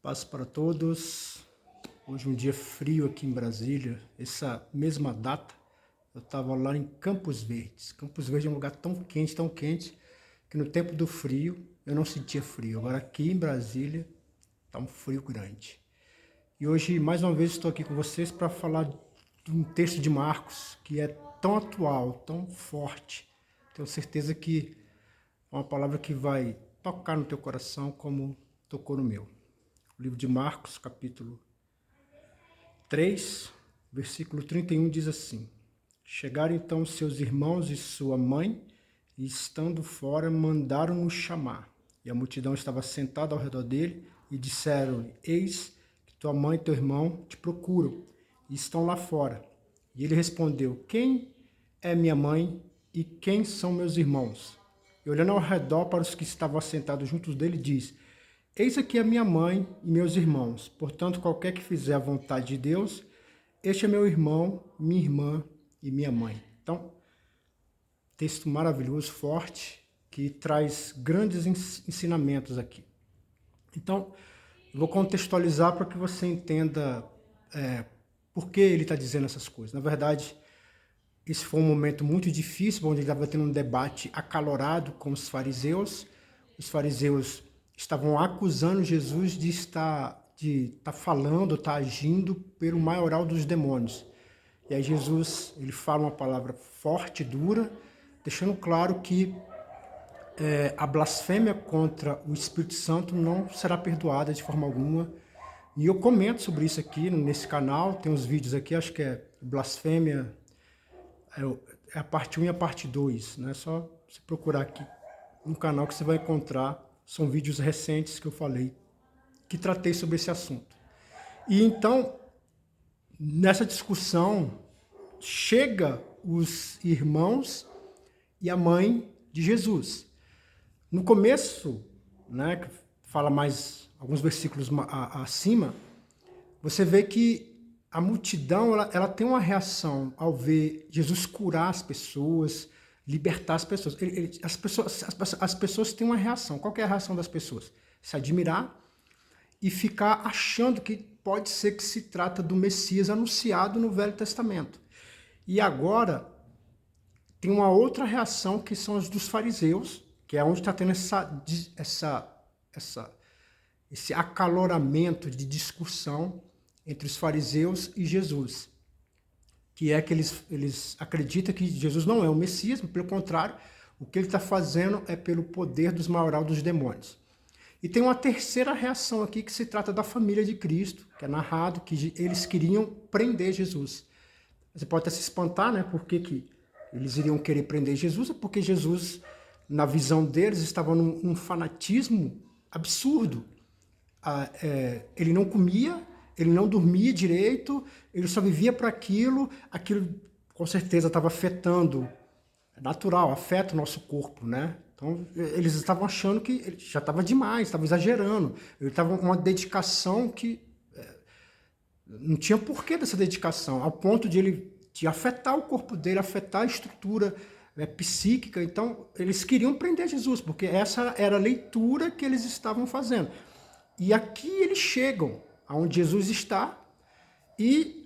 Paz para todos. Hoje um dia frio aqui em Brasília. Essa mesma data eu estava lá em Campos Verdes. Campos Verdes é um lugar tão quente, que no tempo do frio eu não sentia frio. Agora aqui em Brasília está um frio grande. E hoje mais uma vez estou aqui com vocês para falar de um texto de Marcos que é tão atual, tão forte. Tenho certeza que é uma palavra que vai tocar no teu coração como tocou no meu. O livro de Marcos, capítulo 3, versículo 31 diz assim: Chegaram então seus irmãos e sua mãe, e estando fora, mandaram-no chamar. E a multidão estava sentada ao redor dele, e disseram-lhe: Eis que tua mãe e teu irmão te procuram, e estão lá fora. E ele respondeu: Quem é minha mãe e quem são meus irmãos? E olhando ao redor para os que estavam assentados juntos dele, diz: Eis aqui a minha mãe e meus irmãos. Portanto, qualquer que fizer a vontade de Deus, este é meu irmão, minha irmã e minha mãe. Então, texto maravilhoso, forte, que traz grandes ensinamentos aqui. Então, eu vou contextualizar para que você entenda por que ele está dizendo essas coisas. Na verdade, esse foi um momento muito difícil, onde ele estava tendo um debate acalorado com os fariseus. Os fariseus estavam acusando Jesus de estar falando, estar agindo pelo maioral dos demônios. E aí Jesus, ele fala uma palavra forte, dura, deixando claro que a blasfêmia contra o Espírito Santo não será perdoada de forma alguma. E eu comento sobre isso aqui nesse canal, tem uns vídeos aqui, acho que é blasfêmia, é a parte 1 e a parte 2, né? Só você procurar aqui no canal que você vai encontrar. São vídeos recentes que eu falei, que tratei sobre esse assunto. E então, nessa discussão, chega os irmãos e a mãe de Jesus. No começo, né, que fala mais alguns versículos acima, você vê que a multidão ela tem uma reação ao ver Jesus curar as pessoas, libertar as pessoas. As pessoas têm uma reação. Qual que é a reação das pessoas? Se admirar e ficar achando que pode ser que se trata do Messias anunciado no Velho Testamento. E agora tem uma outra reação que são as dos fariseus, que é onde está tendo esse acaloramento de discussão entre os fariseus e Jesus, que é que eles acreditam que Jesus não é o Messias, mas pelo contrário, o que ele está fazendo é pelo poder dos maioral dos demônios. E tem uma terceira reação aqui que se trata da família de Cristo, que é narrado que eles queriam prender Jesus. Você pode até se espantar, né? Por que eles iriam querer prender Jesus? É porque Jesus, na visão deles, estava num fanatismo absurdo. Ele não comia, ele não dormia direito, ele só vivia para aquilo com certeza estava afetando, é natural, afeta o nosso corpo, né? Então, eles estavam achando que ele já estava demais, estava exagerando, ele estava com uma dedicação que não tinha porquê dessa dedicação, ao ponto de afetar o corpo dele, afetar a estrutura psíquica. Então, eles queriam prender Jesus, porque essa era a leitura que eles estavam fazendo. E aqui eles chegam aonde Jesus está e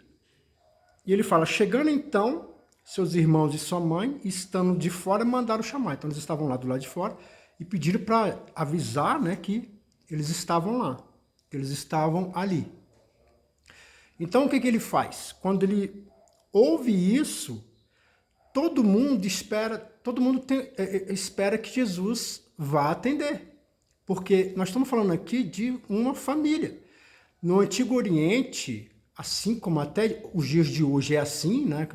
ele fala: chegando então, seus irmãos e sua mãe, estando de fora, mandaram chamar. Então eles estavam lá do lado de fora e pediram para avisar, né, que eles estavam lá, que eles estavam ali. Então o que ele faz? Quando ele ouve isso, todo mundo espera que Jesus vá atender. Porque nós estamos falando aqui de uma família. No Antigo Oriente, assim como até os dias de hoje é assim, né?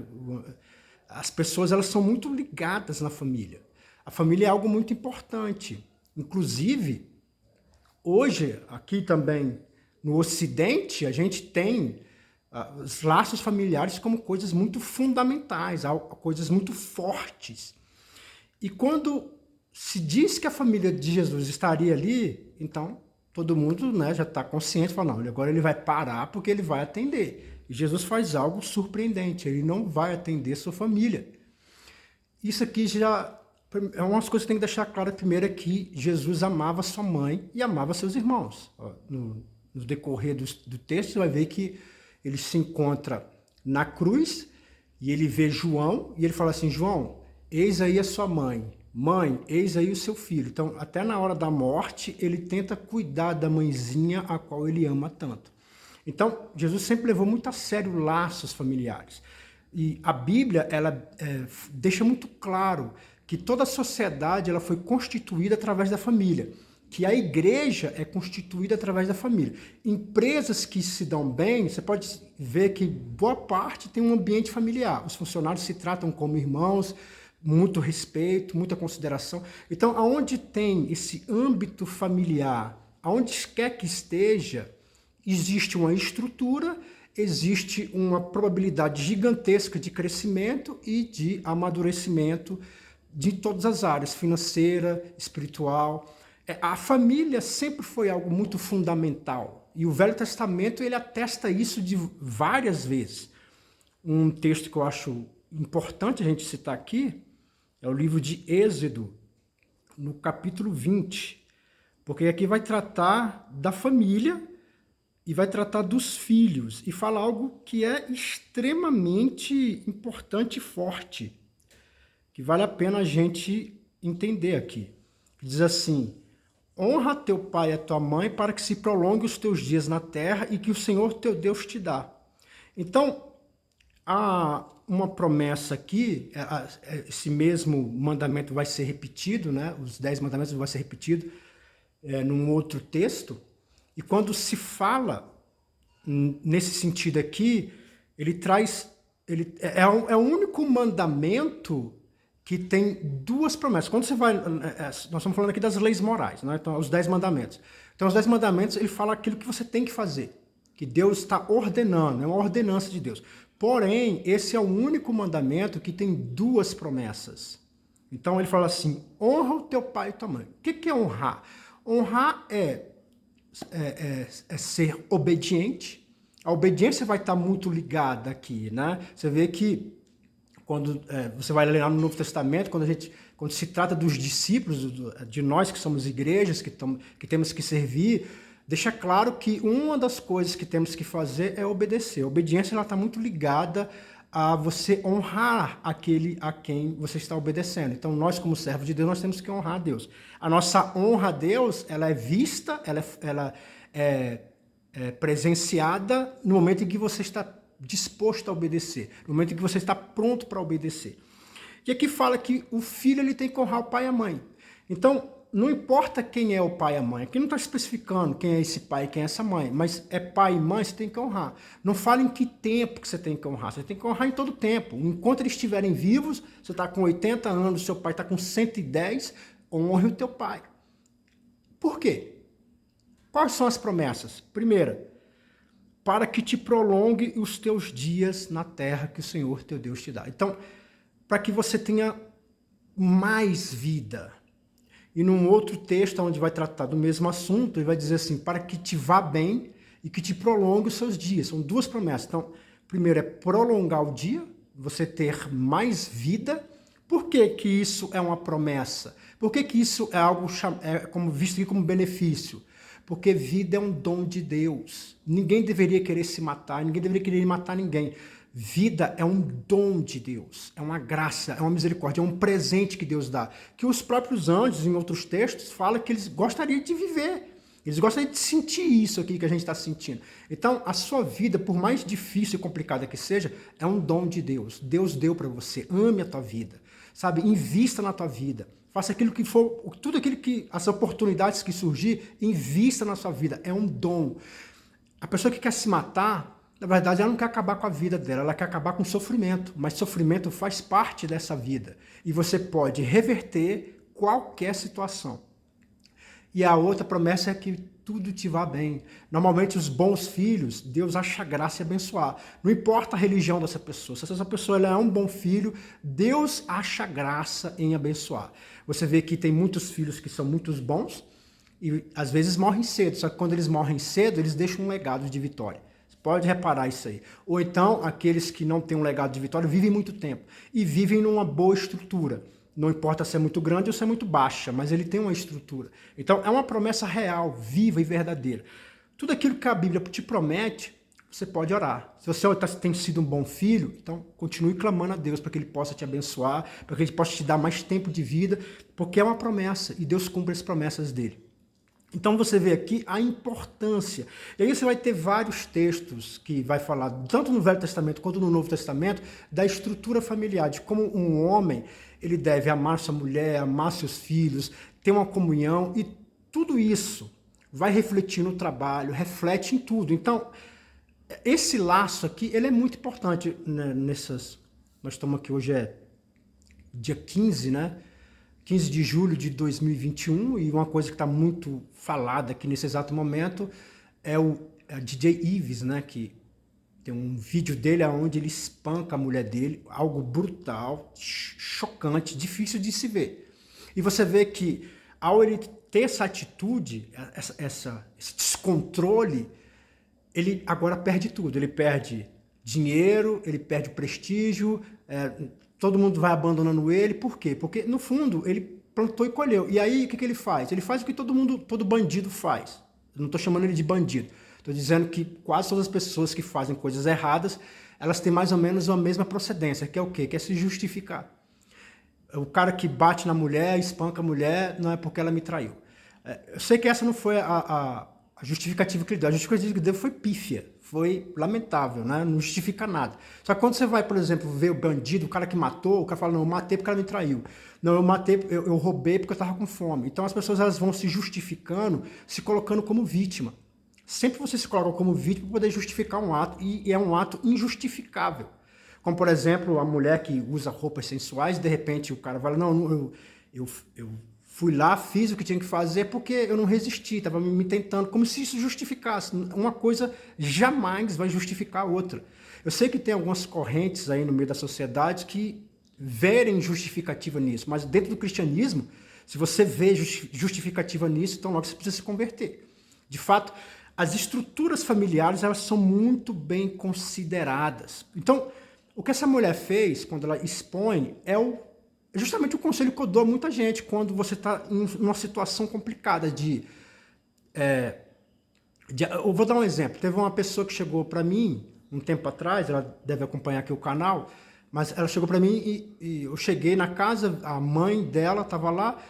As pessoas elas são muito ligadas na família. A família é algo muito importante. Inclusive, hoje, aqui também no Ocidente, a gente tem os laços familiares como coisas muito fundamentais, coisas muito fortes. E quando se diz que a família de Jesus estaria ali, então todo mundo, né, já está consciente, fala, não, agora ele vai parar porque ele vai atender. E Jesus faz algo surpreendente, ele não vai atender sua família. Isso aqui já é umas coisas que tem que deixar claro. Primeiro é que Jesus amava sua mãe e amava seus irmãos. no decorrer do texto, você vai ver que ele se encontra na cruz e ele vê João e ele fala assim, João, eis aí a sua mãe. Mãe, eis aí o seu filho. Então, até na hora da morte, ele tenta cuidar da mãezinha a qual ele ama tanto. Então, Jesus sempre levou muito a sério laços familiares. E a Bíblia, ela deixa muito claro que toda a sociedade ela foi constituída através da família, que a igreja é constituída através da família. Empresas que se dão bem, você pode ver que boa parte tem um ambiente familiar. Os funcionários se tratam como irmãos, muito respeito, muita consideração. Então, aonde tem esse âmbito familiar, aonde quer que esteja, existe uma estrutura, existe uma probabilidade gigantesca de crescimento e de amadurecimento de todas as áreas, financeira, espiritual. A família sempre foi algo muito fundamental. E o Velho Testamento ele atesta isso de várias vezes. Um texto que eu acho importante a gente citar aqui é o livro de Êxodo, no capítulo 20. Porque aqui vai tratar da família e vai tratar dos filhos. E fala algo que é extremamente importante e forte, que vale a pena a gente entender aqui. Diz assim, honra teu pai e a tua mãe para que se prolongue os teus dias na terra e que o Senhor teu Deus te dá. Então, há uma promessa aqui, esse mesmo mandamento vai ser repetido, né? Os 10 mandamentos vão ser repetidos num outro texto. E quando se fala nesse sentido aqui, ele traz... é o único mandamento que tem duas promessas. Quando você vai... nós estamos falando aqui das leis morais, né? Então, os 10 mandamentos. Então, os 10 mandamentos, ele fala aquilo que você tem que fazer, que Deus está ordenando, é uma ordenança de Deus. Porém, esse é o único mandamento que tem duas promessas. Então, ele fala assim, honra o teu pai e tua mãe. O que é honrar? Honrar é ser obediente. A obediência vai estar muito ligada aqui, né? Você vê que quando você vai ler no Novo Testamento, quando se trata dos discípulos, de nós que somos igrejas, que temos que servir, deixa claro que uma das coisas que temos que fazer é obedecer. A obediência está muito ligada a você honrar aquele a quem você está obedecendo. Então, nós, como servos de Deus, nós temos que honrar a Deus. A nossa honra a Deus, ela é vista, ela é presenciada no momento em que você está disposto a obedecer, no momento em que você está pronto para obedecer. E aqui fala que o filho ele tem que honrar o pai e a mãe. Então, não importa quem é o pai e a mãe, aqui não está especificando quem é esse pai e quem é essa mãe, mas é pai e mãe, você tem que honrar. Não fala em que tempo que você tem que honrar, você tem que honrar em todo tempo. Enquanto eles estiverem vivos, você está com 80 anos, seu pai está com 110, honre o teu pai. Por quê? Quais são as promessas? Primeira, para que te prolongue os teus dias na terra que o Senhor teu Deus te dá. Então, para que você tenha mais vida. E num outro texto, onde vai tratar do mesmo assunto, ele vai dizer assim, para que te vá bem e que te prolongue os seus dias. São duas promessas. Então, primeiro é prolongar o dia, você ter mais vida. Por que que isso é uma promessa? Por que que isso é algo visto aqui como benefício? Porque vida é um dom de Deus. Ninguém deveria querer se matar, ninguém deveria querer matar ninguém. Vida é um dom de Deus, é uma graça, é uma misericórdia, é um presente que Deus dá. Que os próprios anjos, em outros textos, falam que eles gostariam de viver. Eles gostariam de sentir isso aqui que a gente está sentindo. Então, a sua vida, por mais difícil e complicada que seja, é um dom de Deus. Deus deu para você. Ame a tua vida, sabe? Invista na tua vida. Faça aquilo que for, tudo aquilo que, as oportunidades que surgir, invista na sua vida. É um dom. A pessoa que quer se matar, na verdade, ela não quer acabar com a vida dela, ela quer acabar com o sofrimento. Mas sofrimento faz parte dessa vida. E você pode reverter qualquer situação. E a outra promessa é que tudo te vá bem. Normalmente, os bons filhos, Deus acha graça e abençoar. Não importa a religião dessa pessoa. Se essa pessoa ela é um bom filho, Deus acha graça em abençoar. Você vê que tem muitos filhos que são muito bons e às vezes morrem cedo. Só que quando eles morrem cedo, eles deixam um legado de vitória. Você pode reparar isso aí. Ou então, aqueles que não têm um legado de vitória vivem muito tempo. E vivem numa boa estrutura. Não importa se é muito grande ou se é muito baixa, mas ele tem uma estrutura. Então, é uma promessa real, viva e verdadeira. tudo aquilo que a Bíblia te promete, você pode orar. Se você tem sido um bom filho, então continue clamando a Deus para que Ele possa te abençoar, para que Ele possa te dar mais tempo de vida, porque é uma promessa e Deus cumpre as promessas dele. Então você vê aqui a importância. E aí você vai ter vários textos que vai falar, tanto no Velho Testamento quanto no Novo Testamento, da estrutura familiar, de como um homem ele deve amar sua mulher, amar seus filhos, ter uma comunhão, e tudo isso vai refletir no trabalho, reflete em tudo. Então, esse laço aqui, ele é muito importante, né, nós estamos aqui, hoje é dia 15, né? 15 de julho de 2021, e uma coisa que está muito falada aqui nesse exato momento é a DJ Ives, né? Que tem um vídeo dele onde ele espanca a mulher dele, algo brutal, chocante, difícil de se ver. E você vê que ao ele ter essa atitude, esse descontrole, ele agora perde tudo. Ele perde dinheiro, ele perde o prestígio, todo mundo vai abandonando ele. Por quê? Porque, no fundo, ele plantou e colheu. E aí, o que ele faz? Ele faz o que todo bandido faz. Eu não estou chamando ele de bandido. Estou dizendo que quase todas as pessoas que fazem coisas erradas, elas têm mais ou menos a mesma procedência, que é o quê? Que é se justificar. O cara que bate na mulher, espanca a mulher, não é porque ela me traiu. Eu sei que essa não foi a justificativa que ele deu. A justificativa que ele deu foi pífia, foi lamentável, né? Não justifica nada. Só que quando você vai, por exemplo, ver o bandido, o cara que matou, o cara fala, não, eu matei porque ela me traiu. Não, eu roubei porque eu estava com fome. Então as pessoas elas vão se justificando, se colocando como vítima. Sempre você se coloca como vítima para poder justificar um ato, e é um ato injustificável. Como, por exemplo, a mulher que usa roupas sensuais, de repente o cara fala, não, eu fui lá, fiz o que tinha que fazer porque eu não resisti, estava me tentando, como se isso justificasse. Uma coisa jamais vai justificar a outra. Eu sei que tem algumas correntes aí no meio da sociedade que verem justificativa nisso, mas dentro do cristianismo, se você vê justificativa nisso, então logo você precisa se converter. De fato, as estruturas familiares elas são muito bem consideradas. Então, o que essa mulher fez, quando ela expõe, é justamente o conselho que eu dou a muita gente quando você está em uma situação complicada eu vou dar um exemplo. Teve uma pessoa que chegou para mim um tempo atrás, ela deve acompanhar aqui o canal, mas ela chegou para mim e eu cheguei na casa, a mãe dela estava lá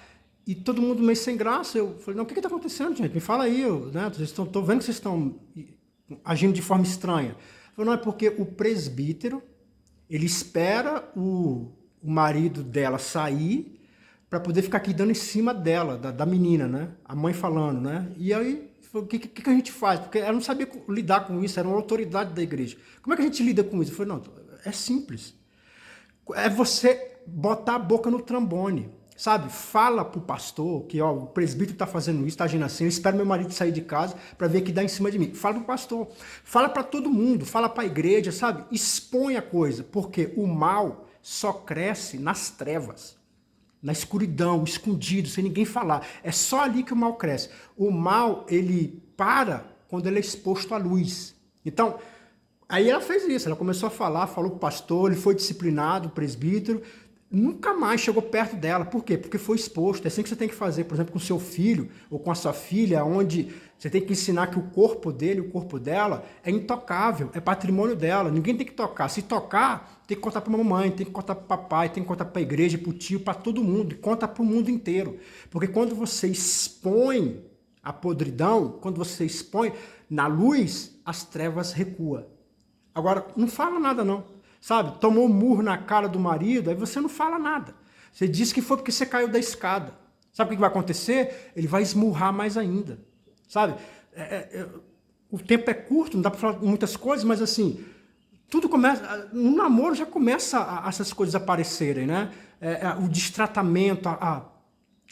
e todo mundo meio sem graça. Eu falei, não, o que está acontecendo, gente? Me fala aí, né? Estou vendo que vocês estão agindo de forma estranha. Eu falei, não, é porque o presbítero ele espera o marido dela sair para poder ficar aqui dando em cima dela, da menina, né? A mãe falando, né? E aí, o que a gente faz? Porque ela não sabia lidar com isso, era uma autoridade da igreja. Como é que a gente lida com isso? Eu falei, não, é simples. É você botar a boca no trombone, sabe? Fala pro pastor que ó, o presbítero tá fazendo isso, tá agindo assim, eu espero meu marido sair de casa para ver que dá em cima de mim. Fala pro pastor, fala para todo mundo, fala para a igreja, sabe? Expõe a coisa, porque o mal só cresce nas trevas, na escuridão, escondido, sem ninguém falar. É só ali que o mal cresce. O mal, ele para quando ele é exposto à luz. Então, aí ela fez isso, ela começou a falar, falou pro pastor, ele foi disciplinado, o presbítero, nunca mais chegou perto dela. Por quê? Porque foi exposto. É assim que você tem que fazer, por exemplo, com o seu filho ou com a sua filha, onde você tem que ensinar que o corpo dele, o corpo dela é intocável, é patrimônio dela. Ninguém tem que tocar. Se tocar, tem que contar para a mamãe, tem que contar para o papai, tem que contar para a igreja, para o tio, para todo mundo. Conta para o mundo inteiro. Porque quando você expõe a podridão, quando você expõe na luz, as trevas recuam. Agora, não fala nada não. Sabe, tomou um murro na cara do marido, aí você não fala nada. Você diz que foi porque você caiu da escada. Sabe o que vai acontecer? Ele vai esmurrar mais ainda. Sabe, o tempo é curto, não dá para falar muitas coisas, mas assim, tudo começa, no namoro já começa essas coisas aparecerem, né? O destratamento,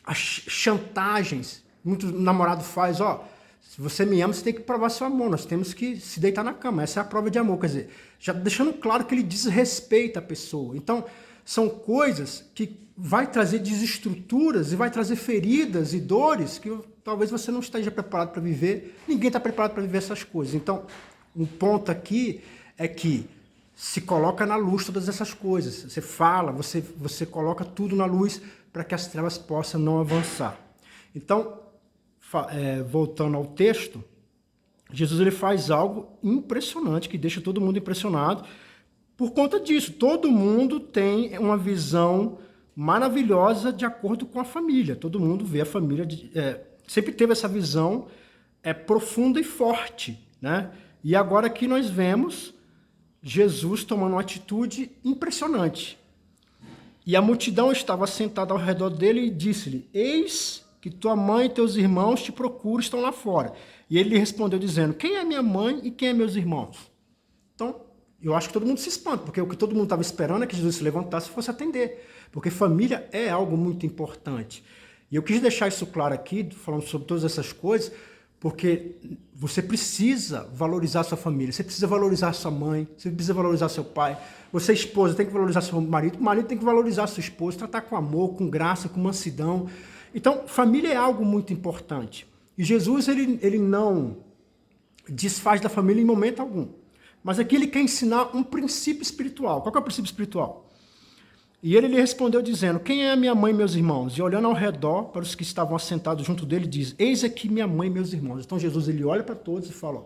as chantagens. Muito namorado faz, ó, se você me ama, você tem que provar seu amor, nós temos que se deitar na cama, essa é a prova de amor, quer dizer, já deixando claro que ele desrespeita a pessoa. Então, são coisas que vai trazer desestruturas e vai trazer feridas e dores que talvez você não esteja preparado para viver, ninguém está preparado para viver essas coisas. Então, um ponto aqui é que se coloca na luz todas essas coisas, você fala, você coloca tudo na luz para que as trevas possam não avançar. Então, voltando ao texto, Jesus ele faz algo impressionante, que deixa todo mundo impressionado. Por conta disso, todo mundo tem uma visão maravilhosa de acordo com a família. Todo mundo vê a família, sempre teve essa visão profunda e forte, né? E agora aqui nós vemos Jesus tomando uma atitude impressionante. E a multidão estava sentada ao redor dele e disse-lhe: eis que tua mãe e teus irmãos te procuram, estão lá fora. E ele lhe respondeu dizendo: quem é minha mãe e quem é meus irmãos? Então, eu acho que todo mundo se espanta, porque o que todo mundo estava esperando é que Jesus se levantasse e fosse atender. Porque família é algo muito importante. E eu quis deixar isso claro aqui, falando sobre todas essas coisas, porque você precisa valorizar sua família, você precisa valorizar sua mãe, você precisa valorizar seu pai. Você, esposa, tem que valorizar seu marido, o marido tem que valorizar sua esposa, tratar com amor, com graça, com mansidão. Então, família é algo muito importante. E Jesus, ele não desfaz da família em momento algum. Mas aqui ele quer ensinar um princípio espiritual. Qual que é o princípio espiritual? E ele lhe respondeu dizendo: quem é minha mãe e meus irmãos? E olhando ao redor para os que estavam assentados junto dele, diz: eis aqui minha mãe e meus irmãos. Então Jesus ele olha para todos e fala: ó,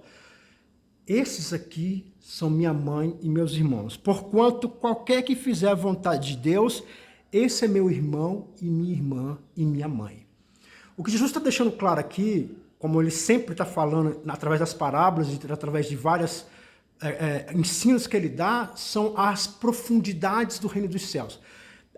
esses aqui são minha mãe e meus irmãos. Porquanto qualquer que fizer a vontade de Deus, esse é meu irmão e minha irmã e minha mãe. O que Jesus está deixando claro aqui, como ele sempre está falando através das parábolas, através de vários ensinos que ele dá, são as profundidades do reino dos céus.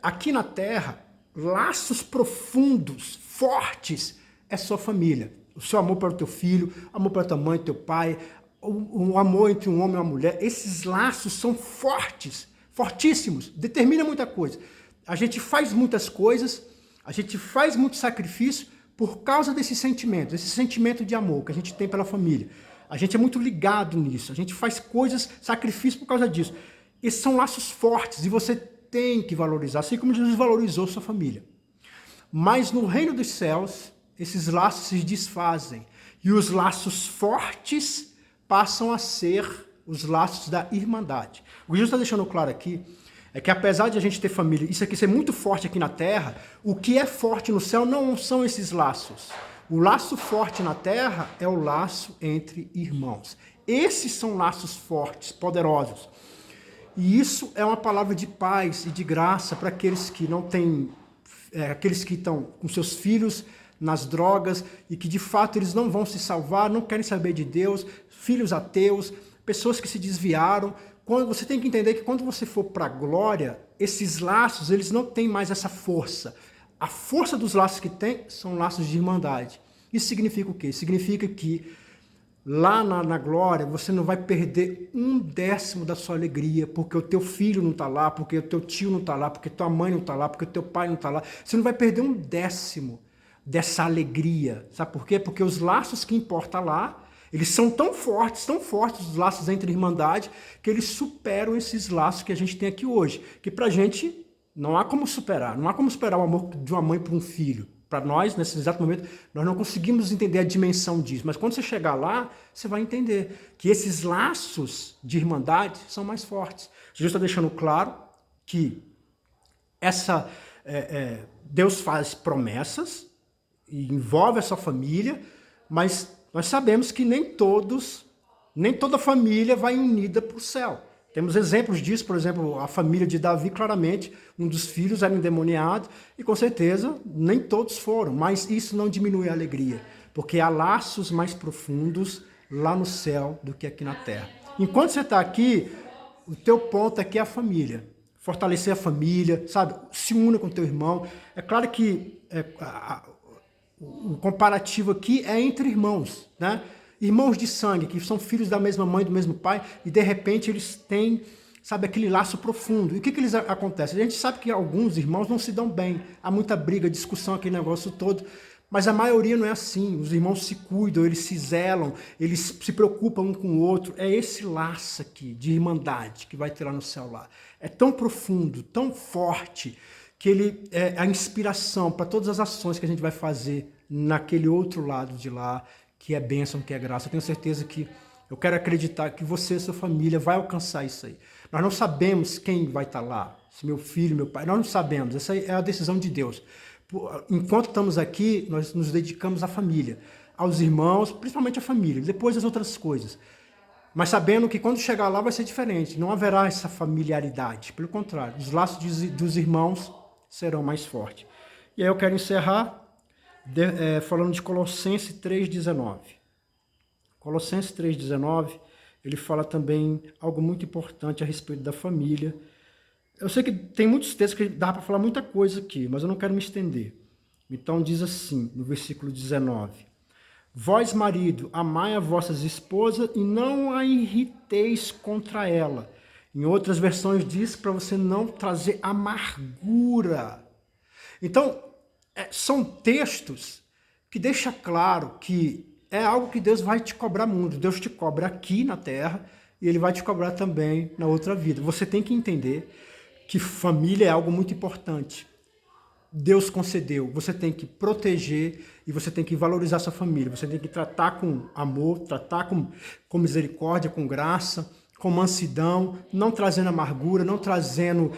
Aqui na terra, laços profundos, fortes, é sua família. O seu amor para o teu filho, amor para tua mãe, teu pai, o amor entre um homem e uma mulher. Esses laços são fortes, fortíssimos, determina muita coisa. A gente faz muitas coisas, a gente faz muito sacrifício por causa desse sentimento de amor que a gente tem pela família. A gente é muito ligado nisso, a gente faz coisas, sacrifício por causa disso. Esses são laços fortes e você tem que valorizar, assim como Jesus valorizou sua família. Mas no reino dos céus, esses laços se desfazem e os laços fortes passam a ser os laços da irmandade. O que Jesus está deixando claro aqui é que apesar de a gente ter família, isso aqui ser muito forte aqui na terra, o que é forte no céu não são esses laços. O laço forte na terra é o laço entre irmãos. Esses são laços fortes, poderosos. E isso é uma palavra de paz e de graça para aqueles que não têm, aqueles que estão com seus filhos nas drogas e que de fato eles não vão se salvar, não querem saber de Deus, filhos ateus, pessoas que se desviaram. Quando você tem que entender que quando você for para a glória, esses laços eles não têm mais essa força. A força dos laços que tem são laços de irmandade. Isso significa o quê? Significa que lá na glória você não vai perder 1/10 da sua alegria, porque o teu filho não está lá, porque o teu tio não está lá, porque tua mãe não está lá, porque o teu pai não está lá. Você não vai perder 1/10 dessa alegria. Sabe por quê? Porque os laços que importam lá, eles são tão fortes, os laços entre irmandade, que eles superam esses laços que a gente tem aqui hoje. Que pra gente não há como superar. Não há como superar o amor de uma mãe para um filho. Para nós, nesse exato momento, nós não conseguimos entender a dimensão disso. Mas quando você chegar lá, você vai entender que esses laços de irmandade são mais fortes. Jesus está deixando claro que Deus faz promessas e envolve a sua família, mas nós sabemos que nem toda família vai unida para o céu. Temos exemplos disso, por exemplo, a família de Davi, claramente, um dos filhos era endemoniado, e com certeza nem todos foram, mas isso não diminui a alegria, porque há laços mais profundos lá no céu do que aqui na terra. Enquanto você está aqui, o teu ponto aqui é a família. Fortalecer a família, sabe? Se una com o teu irmão. É claro que o comparativo aqui é entre irmãos, né? Irmãos de sangue, que são filhos da mesma mãe, do mesmo pai, e de repente eles têm, sabe, aquele laço profundo. E o que eles acontece? A gente sabe que alguns irmãos não se dão bem, há muita briga, discussão, aquele negócio todo, mas a maioria não é assim. Os irmãos se cuidam, eles se zelam, eles se preocupam um com o outro. É esse laço aqui de irmandade que vai ter lá no céu lá. É tão profundo, tão forte, que ele é a inspiração para todas as ações que a gente vai fazer naquele outro lado de lá, que é bênção, que é graça. Eu tenho certeza que eu quero acreditar que você e sua família vai alcançar isso aí. Nós não sabemos quem vai estar lá, se meu filho, meu pai, nós não sabemos. Essa é a decisão de Deus. Enquanto estamos aqui, nós nos dedicamos à família. aos irmãos, principalmente a família, depois as outras coisas. Mas sabendo que quando chegar lá vai ser diferente, não haverá essa familiaridade. Pelo contrário, os laços dos irmãos serão mais fortes. E aí eu quero encerrar falando de Colossenses 3,19. Colossenses 3,19, ele fala também algo muito importante a respeito da família. Eu sei que tem muitos textos que dá para falar muita coisa aqui, mas eu não quero me estender. Então diz assim, no versículo 19: Vós, marido, amai a vossas esposas e não a irriteis contra ela. Em outras versões diz para você não trazer amargura. Então, são textos que deixam claro que é algo que Deus vai te cobrar muito. Deus te cobra aqui na terra e Ele vai te cobrar também na outra vida. Você tem que entender que família é algo muito importante. Deus concedeu, você tem que proteger e você tem que valorizar sua família. Você tem que tratar com amor, tratar com misericórdia, com graça, com mansidão, não trazendo amargura, não trazendo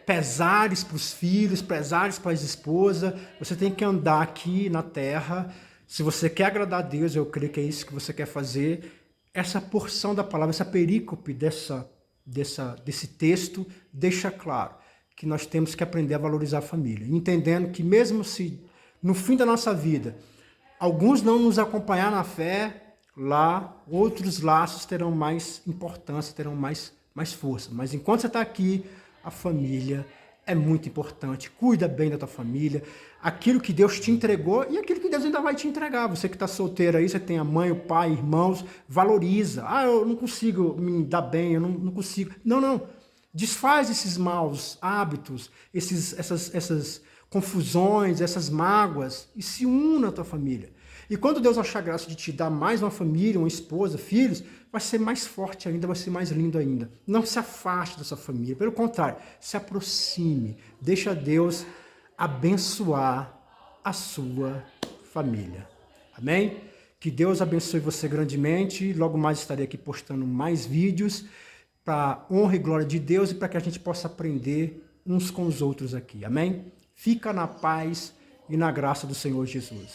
pesares para os filhos, pesares para as esposas. Você tem que andar aqui na terra. Se você quer agradar a Deus, eu creio que é isso que você quer fazer. Essa porção da palavra, essa perícope desse texto, deixa claro que nós temos que aprender a valorizar a família, entendendo que mesmo se no fim da nossa vida alguns não nos acompanhar na fé, lá outros laços terão mais importância, terão mais força. Mas enquanto você está aqui, a família é muito importante. Cuida bem da tua família, aquilo que Deus te entregou e aquilo que Deus ainda vai te entregar. Você que está solteiro aí, você tem a mãe, o pai, irmãos, valoriza. Eu não consigo me dar bem, eu não consigo. Não. Desfaz esses maus hábitos, essas confusões, essas mágoas e se una à tua família. E quando Deus achar graça de te dar mais uma família, uma esposa, filhos, vai ser mais forte ainda, vai ser mais lindo ainda. Não se afaste da sua família, pelo contrário, se aproxime. Deixa Deus abençoar a sua família. Amém? Que Deus abençoe você grandemente. Logo mais estarei aqui postando mais vídeos para honra e glória de Deus e para que a gente possa aprender uns com os outros aqui. Amém? Fica na paz e na graça do Senhor Jesus.